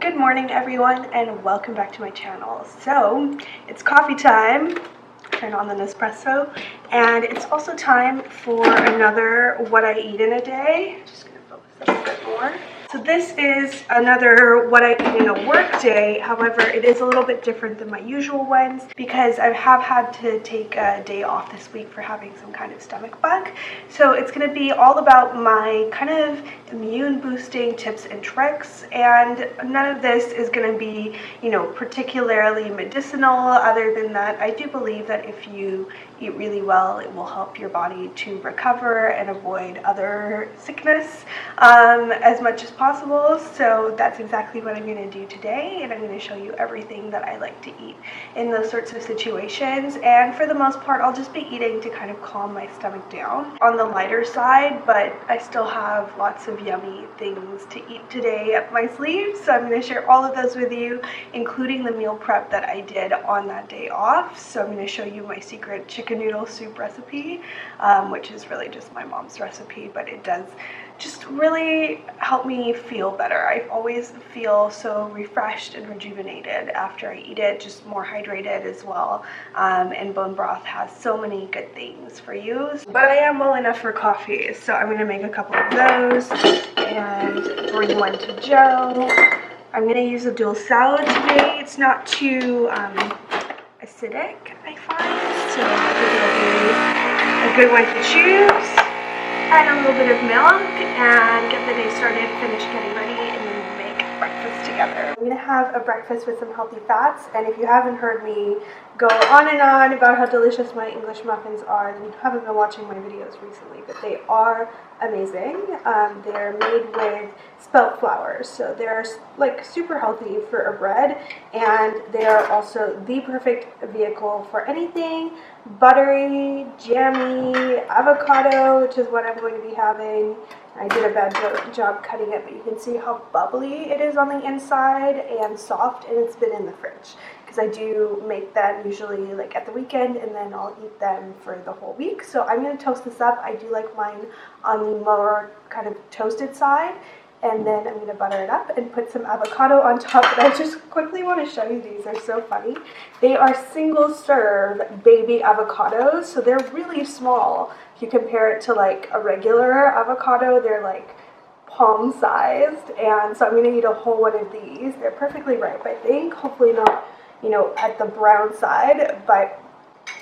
Good morning everyone and welcome back to my channel. So it's coffee time, turn on the Nespresso, and it's also time for another what I eat in a day. Just gonna focus this a bit more. So this is another what I eat in a work day. However, it is a little bit different than my usual ones because I have had to take a day off this week for having some kind of stomach bug. So it's going to be all about my kind of immune boosting tips and tricks, and none of this is going to be, particularly medicinal. Other than that, I do believe that if you eat really well, it will help your body to recover and avoid other sickness as much as possible. So that's exactly what I'm going to do today, and I'm going to show you everything that I like to eat in those sorts of situations. And for the most part, I'll just be eating to kind of calm my stomach down on the lighter side, but I still have lots of yummy things to eat today up my sleeve. So I'm going to share all of those with you, including the meal prep that I did on that day off. So I'm going to show you my secret chicken noodle soup recipe, which is really just my mom's recipe, but it does just really help me feel better. I always feel so refreshed and rejuvenated after I eat it, just more hydrated as well. And bone broth has so many good things for you. But I am well enough for coffee, so I'm going to make a couple of those and bring one to Joe. I'm going to use a dual salad today. It's not too acidic, I find, so I think it'll be a good one to choose. Add a little bit of milk and get the day started, finish getting ready, and then we'll make breakfast together. I'm going to have a breakfast with some healthy fats, and if you haven't heard me go on and on about how delicious my English muffins are, then you haven't been watching my videos recently, but they are amazing. They're made with spelt flour, so they're like super healthy for a bread, and they are also the perfect vehicle for anything buttery, jammy, avocado, which is what I'm going to be having. I did a bad job cutting it, but you can see how bubbly it is on the inside and soft, and it's been in the fridge because I do make them usually like at the weekend, and then I'll eat them for the whole week. So I'm going to toast this up. I do like mine on the more kind of toasted side, and then I'm going to butter it up and put some avocado on top. But I just quickly want to show you these. They're so funny. They are single serve baby avocados, so they're really small. If you compare it to like a regular avocado, they're like palm sized, and so I'm going to eat a whole one of these. They're perfectly ripe, I think. Hopefully not, at the brown side, but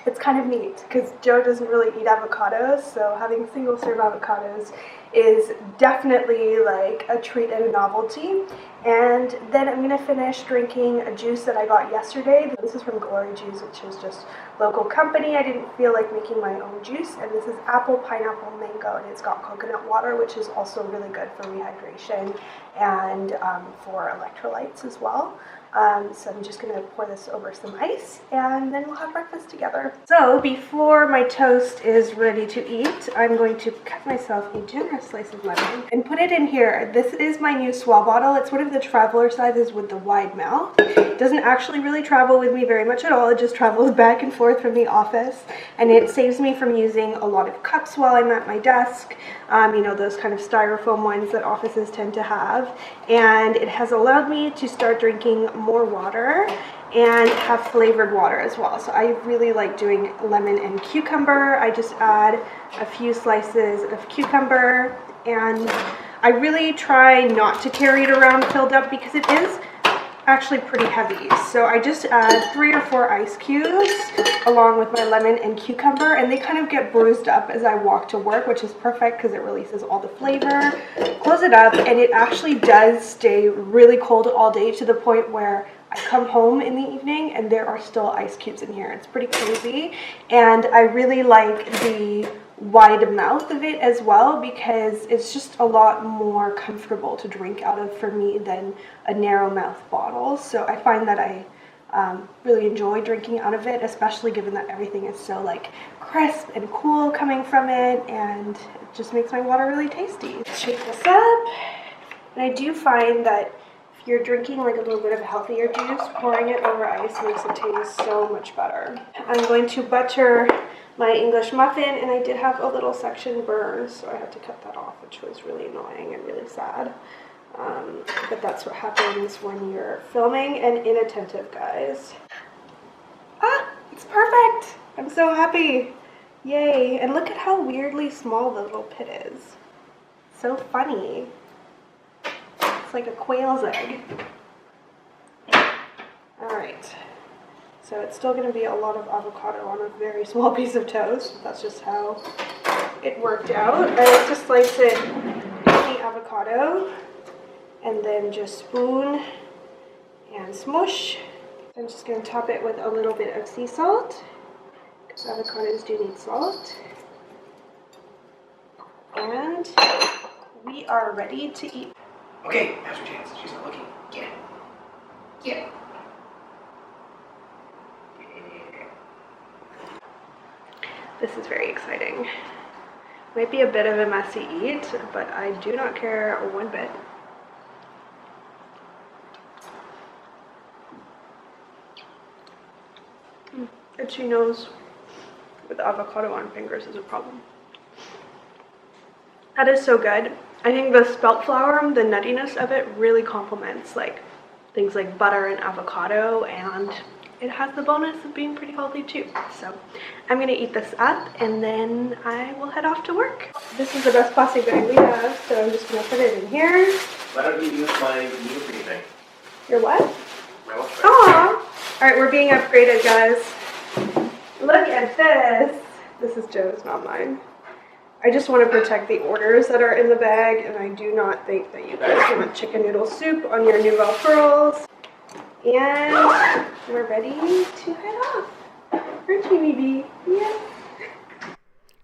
it's kind of neat because Joe doesn't really eat avocados, so having single serve avocados is definitely like a treat and a novelty. And then I'm going to finish drinking a juice that I got yesterday. This is from Glory Juice, which is just local company. I didn't feel like making my own juice, and this is apple, pineapple, mango, and it's got coconut water, which is also really good for rehydration and for electrolytes as well. So I'm just going to pour this over some ice, and then we'll have breakfast together. So before my toast is ready to eat, I'm going to cut myself a generous slice of lemon and put it in here. This is my new Swell bottle. It's one of the traveler sizes with the wide mouth. It doesn't actually really travel with me very much at all. It just travels back and forth from the office, and it saves me from using a lot of cups while I'm at my desk. Those kind of styrofoam ones that offices tend to have. And it has allowed me to start drinking more water and have flavored water as well. So I really like doing lemon and cucumber. I just add a few slices of cucumber, and I really try not to carry it around filled up because it is actually pretty heavy. So I just add 3 or 4 ice cubes along with my lemon and cucumber, and they kind of get bruised up as I walk to work, which is perfect because it releases all the flavor. Close it up, and it actually does stay really cold all day to the point where I come home in the evening and there are still ice cubes in here. It's pretty crazy, and I really like the wide mouth of it as well because it's just a lot more comfortable to drink out of for me than a narrow mouth bottle. So I find that I really enjoy drinking out of it, especially given that everything is so like crisp and cool coming from it, and it just makes my water really tasty. Shake this up, and I do find that if you're drinking like a little bit of healthier juice, pouring it over ice makes it taste so much better. I'm going to butter my English muffin, and I did have a little section burn, so I had to cut that off, which was really annoying and really sad. But that's what happens when you're filming and inattentive, guys. Ah, it's perfect. I'm so happy. Yay. And look at how weirdly small the little pit is. So funny. It's like a quail's egg. Alright. So it's still going to be a lot of avocado on a very small piece of toast. That's just how it worked out. I like to slice it the avocado and then just spoon and smush. I'm just going to top it with a little bit of sea salt, because avocados do need salt. And we are ready to eat. Okay, now's your chance. She's not looking. Get it. Get it. This is very exciting. Might be a bit of a messy eat, but I do not care one bit. Itchy nose with avocado on fingers is a problem. That is so good. I think the spelt flour, the nuttiness of it really complements like things like butter and avocado, and it has the bonus of being pretty healthy too. So I'm gonna eat this up and then I will head off to work. This is the best plastic bag we have, so I'm just gonna put it in here. Why don't you use my new pretty thing? Your what? My wash bag. Aww! Alright, we're being upgraded, guys. Look at this. This is Joe's, not mine. I just want to protect the orders that are in the bag, and I do not think that you guys want chicken noodle soup on your Noodle pearls. And we're ready to head off. Aren't you, baby? Yes.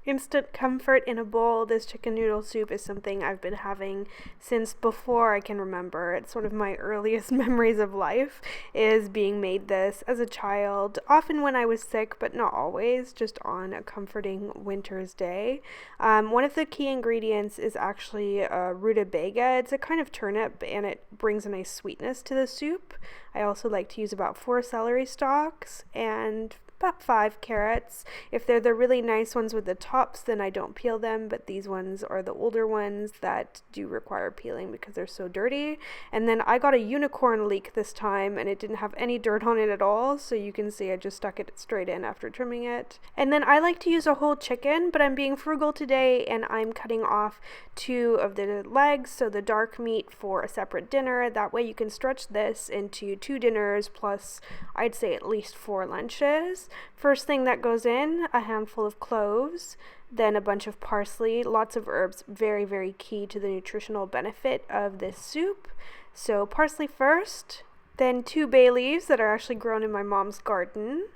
Instant comfort in a bowl. This chicken noodle soup is something I've been having since before I can remember. It's one of my earliest memories of life, is being made this as a child, often when I was sick, but not always, just on a comforting winter's day. One of the key ingredients is actually rutabaga. It's a kind of turnip, and it brings a nice sweetness to the soup. I also like to use about 4 celery stalks and about 5 carrots. If they're the really nice ones with the tops, then I don't peel them, but these ones are the older ones that do require peeling because they're so dirty. And then I got a unicorn leek this time, and it didn't have any dirt on it at all, so you can see I just stuck it straight in after trimming it. And then I like to use a whole chicken, but I'm being frugal today, and I'm cutting off 2 of the legs, so the dark meat for a separate dinner. That way you can stretch this into 2 dinners plus I'd say at least 4 lunches. First thing that goes in, a handful of cloves, then a bunch of parsley, lots of herbs, very, very key to the nutritional benefit of this soup. So parsley first, then 2 bay leaves that are actually grown in my mom's garden,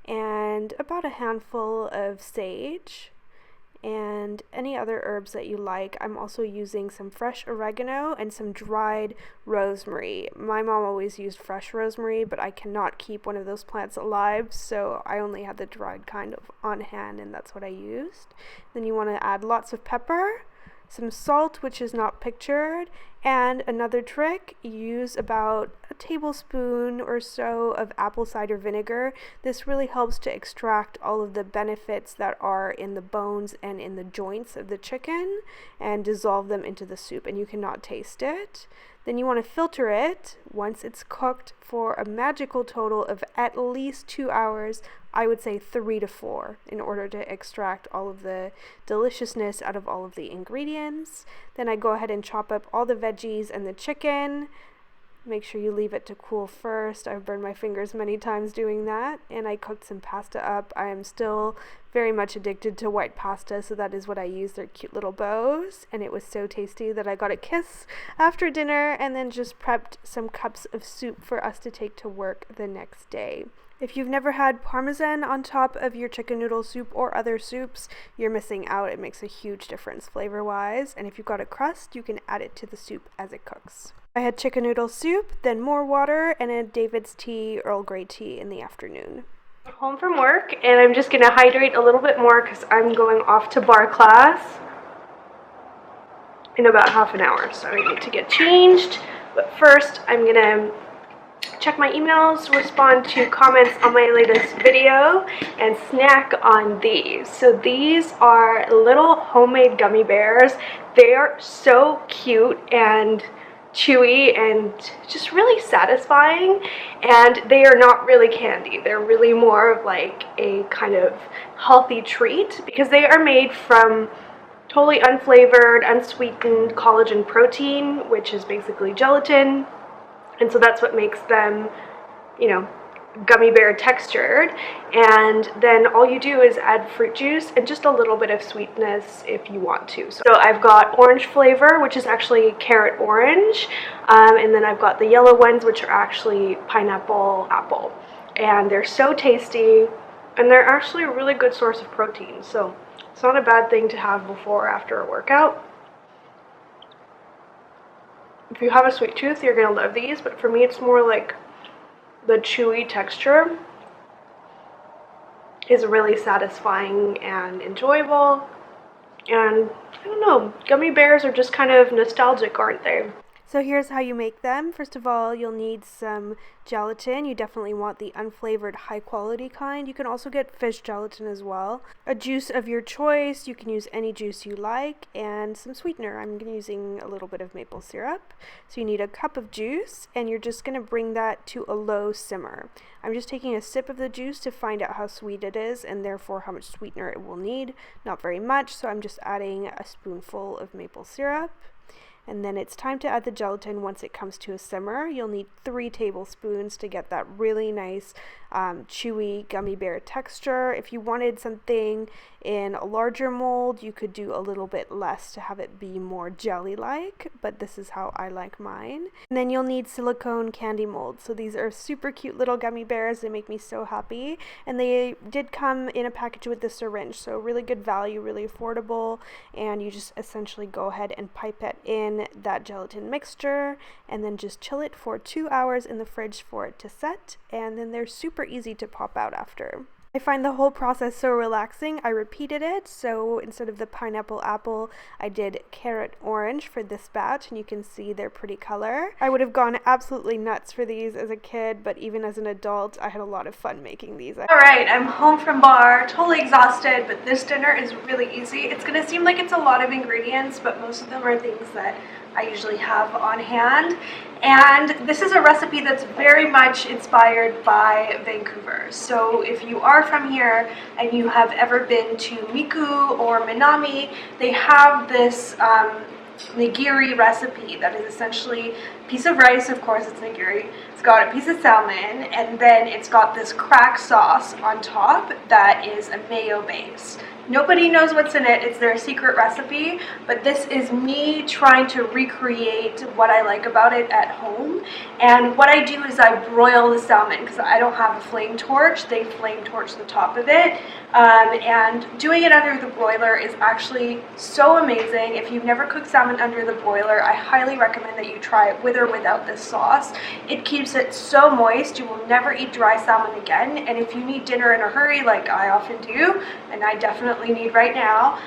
and about a handful of sage, and any other herbs that you like. I'm also using some fresh oregano and some dried rosemary. My mom always used fresh rosemary, but I cannot keep one of those plants alive, so I only had the dried kind of on hand, and that's what I used. Then you want to add lots of pepper, some salt, which is not pictured, and another trick, use about a tablespoon or so of apple cider vinegar. This really helps to extract all of the benefits that are in the bones and in the joints of the chicken and dissolve them into the soup, and you cannot taste it. Then you want to filter it once it's cooked for a magical total of at least 2 hours. I would say 3 to 4 in order to extract all of the deliciousness out of all of the ingredients. Then I go ahead and chop up all the veggies and the chicken. Make sure you leave it to cool first. I've burned my fingers many times doing that. And I cooked some pasta up. I am still very much addicted to white pasta, so that is what I use. They're cute little bows, and it was so tasty that I got a kiss after dinner, and then just prepped some cups of soup for us to take to work the next day. If you've never had Parmesan on top of your chicken noodle soup or other soups, you're missing out. It makes a huge difference flavor-wise, and if you've got a crust, you can add it to the soup as it cooks. I had chicken noodle soup, then more water, and a David's tea, Earl Grey tea in the afternoon. Home from work, and I'm just going to hydrate a little bit more because I'm going off to bar class in about half an hour, so I need to get changed. But first, I'm going to check my emails, respond to comments on my latest video, and snack on these. So these are little homemade gummy bears. They are so cute, and chewy and just really satisfying, and they are not really candy. They're really more of like a kind of healthy treat because they are made from totally unflavored, unsweetened collagen protein, which is basically gelatin, and so that's what makes them, you know, gummy bear textured. And then all you do is add fruit juice and just a little bit of sweetness if you want to. So I've got orange flavor, which is actually carrot orange, and then I've got the yellow ones, which are actually pineapple apple, and they're so tasty, and they're actually a really good source of protein, so it's not a bad thing to have before or after a workout. If you have a sweet tooth, you're gonna love these, but for me it's more like the chewy texture is really satisfying and enjoyable, and I don't know, gummy bears are just kind of nostalgic, aren't they? So here's how you make them. First of all, you'll need some gelatin. You definitely want the unflavored high quality kind. You can also get fish gelatin as well. A juice of your choice, you can use any juice you like, and some sweetener. I'm using a little bit of maple syrup. So you need a cup of juice, and you're just going to bring that to a low simmer. I'm just taking a sip of the juice to find out how sweet it is and therefore how much sweetener it will need. Not very much, so I'm just adding a spoonful of maple syrup. And then it's time to add the gelatin once it comes to a simmer. You'll need 3 tablespoons to get that really nice chewy gummy bear texture. If you wanted something in a larger mold, you could do a little bit less to have it be more jelly-like, but this is how I like mine. And then you'll need silicone candy molds. So these are super cute little gummy bears. They make me so happy. And they did come in a package with the syringe, so really good value, really affordable. And you just essentially go ahead and pipette in that gelatin mixture and then just chill it for 2 hours in the fridge for it to set, and then they're super easy to pop out after. I find the whole process so relaxing. I repeated it, so instead of the pineapple apple, I did carrot orange for this batch, and you can see their pretty color. I would have gone absolutely nuts for these as a kid, but even as an adult, I had a lot of fun making these. Alright, I'm home from bar, totally exhausted, but this dinner is really easy. It's gonna seem like it's a lot of ingredients, but most of them are things that I usually have on hand. And this is a recipe that's very much inspired by Vancouver. So if you are from here and you have ever been to Miku or Minami, they have this nigiri recipe that is essentially a piece of rice. Of course it's nigiri. It's got a piece of salmon, and then it's got this crack sauce on top that is a mayo base. Nobody knows what's in it. It's their secret recipe, but this is me trying to recreate what I like about it at home. And what I do is I broil the salmon because I don't have a flame torch. They flame torch the top of it. And doing it under the broiler is actually so amazing. If you've never cooked salmon under the broiler, I highly recommend that you try it with or without this sauce. It keeps it so moist. You will never eat dry salmon again. And if you need dinner in a hurry, like I often do, and I definitely need right now,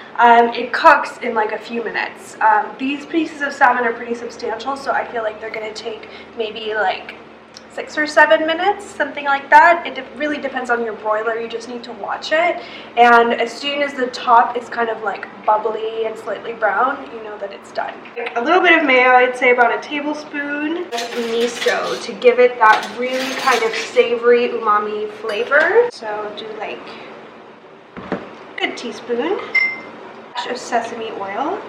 it cooks in like a few minutes. These pieces of salmon are pretty substantial, so I feel like they're going to take maybe like 6 or 7 minutes, something like that. It really depends on your broiler. You just need to watch it, and as soon as the top is kind of like bubbly and slightly brown, you know that it's done. A little bit of mayo, I'd say about a tablespoon. Miso to give it that really kind of savory umami flavor. So do like a good teaspoon of sesame oil.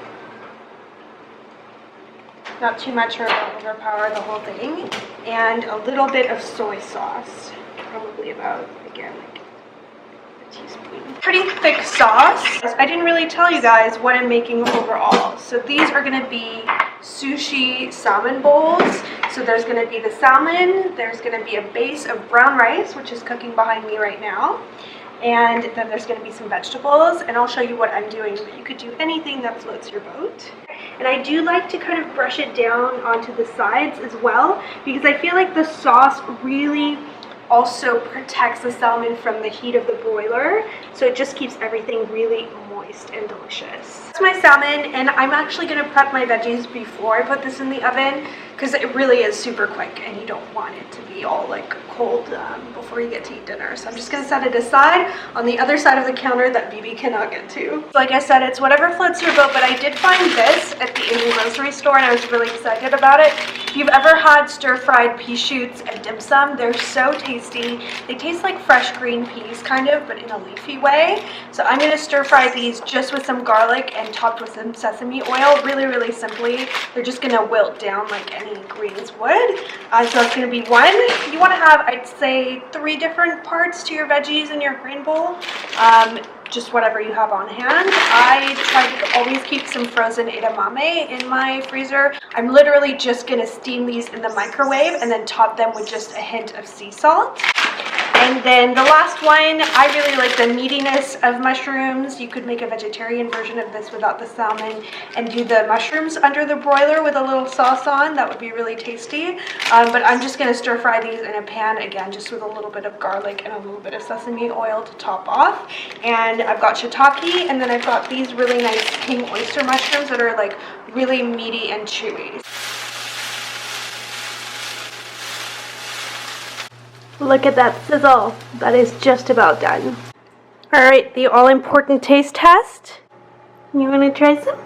Not too much or it'll overpower the whole thing. And a little bit of soy sauce. Probably about, again, like a teaspoon. Pretty thick sauce. I didn't really tell you guys what I'm making overall. So these are going to be sushi salmon bowls. So there's going to be the salmon. There's going to be a base of brown rice, which is cooking behind me right now. And then there's going to be some vegetables, and I'll show you what I'm doing. You could do anything that floats your boat. And I do like to kind of brush it down onto the sides as well, because I feel like the sauce really also protects the salmon from the heat of the broiler, so it just keeps everything really moist and delicious. That's my salmon, and I'm actually going to prep my veggies before I put this in the oven because it really is super quick and you don't want it to be all like cold before you get to eat dinner. So I'm just gonna set it aside on the other side of the counter that BB cannot get to. Like I said, it's whatever floats your boat, but I did find this at the Asian grocery store and I was really excited about it. If you've ever had stir-fried pea shoots and dim sum, they're so tasty. They taste like fresh green peas kind of, but in a leafy way. So I'm gonna stir-fry these just with some garlic and topped with some sesame oil, really simply. They're just gonna wilt down like any greens would. So that's gonna be one. You wanna have, I'd say, 3 different parts to your veggies in your grain bowl. Just whatever you have on hand. I try to always keep some frozen edamame in my freezer. I'm literally just gonna steam these in the microwave and then top them with just a hint of sea salt. And then the last one, I really like the meatiness of mushrooms. You could make a vegetarian version of this without the salmon and do the mushrooms under the broiler with a little sauce on. That would be really tasty. But I'm just going to stir fry these in a pan again, just with a little bit of garlic and a little bit of sesame oil to top off. And I've got shiitake, and then I've got these really nice king oyster mushrooms that are like really meaty and chewy. Look at that sizzle. That is just about done. Alright, the all-important taste test. You want to try some?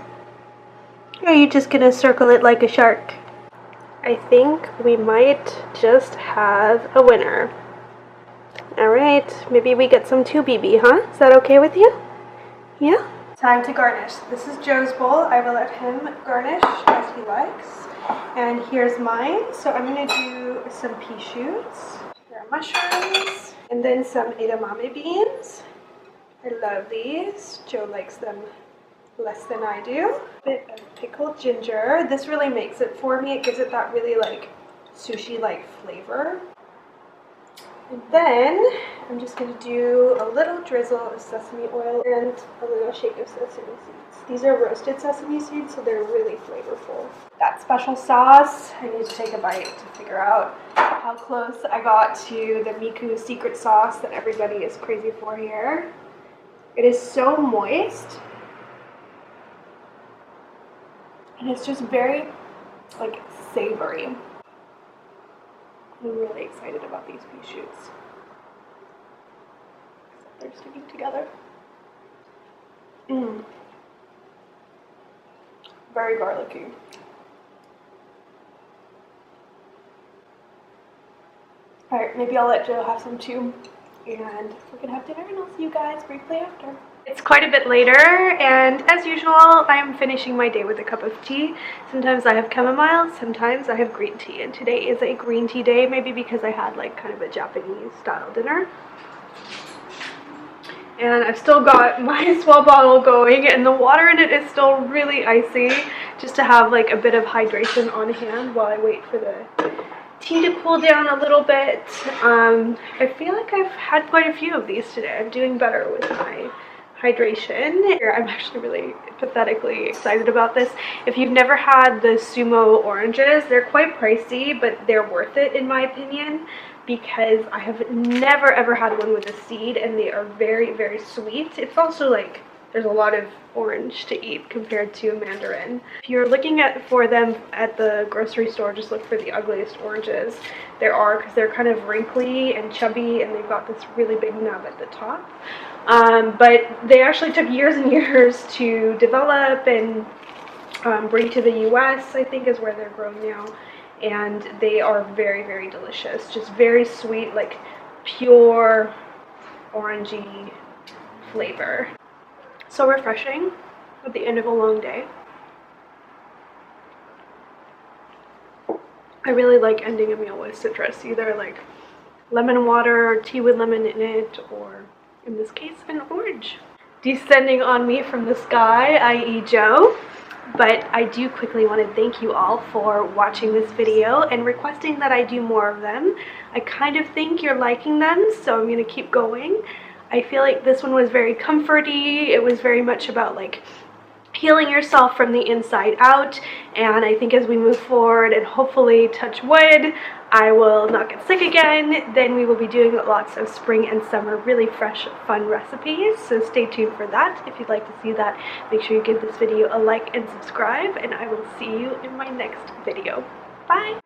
Or are you just going to circle it like a shark? I think we might just have a winner. Alright, maybe we get some too, BB, huh? Is that okay with you? Yeah? Time to garnish. This is Joe's bowl. I will let him garnish as he likes. And here's mine. So I'm going to do some pea shoots. Mushrooms, and then some edamame beans. I love these. Joe likes them less than I do. A bit of pickled ginger. This really makes it for me. It gives it that really like sushi-like flavor. And then I'm just going to do a little drizzle of sesame oil and a little shake of sesame seeds. These are roasted sesame seeds, so they're really flavorful. That special sauce, I need to take a bite to figure out how close I got to the Miku secret sauce that everybody is crazy for here. It is so moist. And it's just very, like, savory. I'm really excited about these pea shoots. They're sticking together. Very garlicky. Alright, maybe I'll let Joe have some too. And we're gonna have dinner and I'll see you guys briefly after. It's quite a bit later, and as usual, I'm finishing my day with a cup of tea. Sometimes I have chamomile, sometimes I have green tea, and today is a green tea day, maybe because I had like kind of a Japanese style dinner. And I've still got my swell bottle going, and the water in it is still really icy, just to have like a bit of hydration on hand while I wait for the tea to cool down a little bit. I feel like I've had quite a few of these today. I'm doing better with my hydration. I'm actually really pathetically excited about this. If you've never had the sumo oranges, they're quite pricey, but they're worth it in my opinion, because I have never ever had one with a seed, and they are very sweet. It's also like there's a lot of orange to eat compared to a mandarin. If you're looking for them at the grocery store, just look for the ugliest oranges there are, because they're kind of wrinkly and chubby, and they've got this really big nub at the top. But they actually took years and years to develop and bring to the US, I think is where they're grown now. And they are very delicious. Just very sweet, like pure orangey flavor. So refreshing at the end of a long day. I really like ending a meal with citrus, either like lemon water or tea with lemon in it, or in this case, an orange. Descending on me from the sky, i.e. Joe. But I do quickly want to thank you all for watching this video and requesting that I do more of them. I kind of think you're liking them, so I'm going to keep going. I feel like this one was very comforty. It was very much about like healing yourself from the inside out, and I think as we move forward and hopefully, touch wood, I will not get sick again, then we will be doing lots of spring and summer really fresh, fun recipes. So stay tuned for that. If you'd like to see that, make sure you give this video a like and subscribe, and I will see you in my next video. Bye.